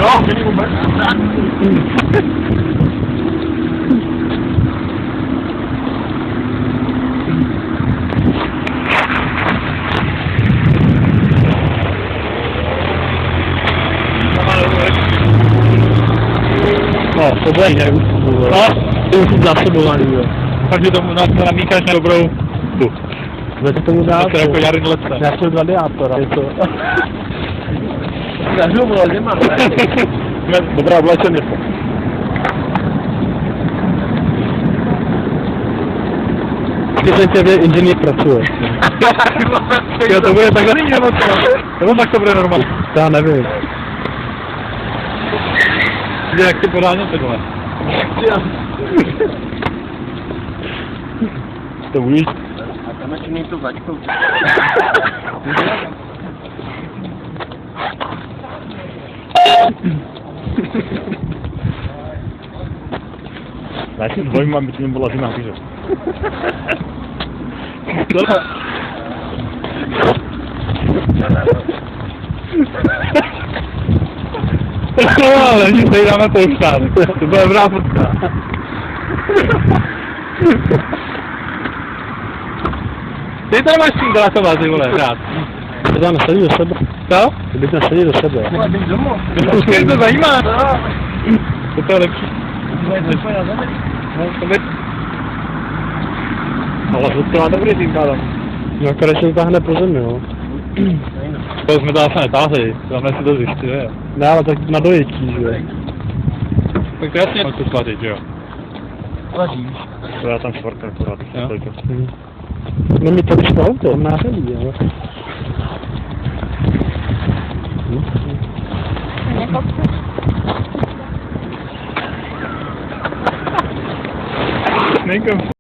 Jo, minimum. No, to bude jinak už. To už zásobovaný, jo. Takže tomu namícháš na dobrou tu. Budete tomu dát To je jako Jarin Lecce. nějakého gladiátora, je to... Zažil bylo, že mám. Dobrá oblečený. Když tebe inženýr pracuje. Jo, to bude takhle není nebo co? Nebo tak to bude normálně? Já nevím. Jak ty podání tohle? To víš? A tam ještě není to začkou. Já si dvojím, mám být byla zima hůře. Ale že tady dáme pouštát. To bude dobrá fotka. Ty tady máš tím delatovat, ty vole, rád. To dá nasadit do sebe. Co? To bys nasadit do sebe. Ale jdeš domů. Počkej, to zajímá. To je lepší. To by... Ale to má dobrý tým pádem. No, když se utáhne po zemi, jo. To jsme to vlastně netáhli, tam si to zjistili, jo. Ne, ale tak na dojetí, že jo. Tak to jasně to sladit, jo. Vaříš. To já tam čtvrtka akorát. No mi to vyšlo auto, nářadí, jo. Nekam.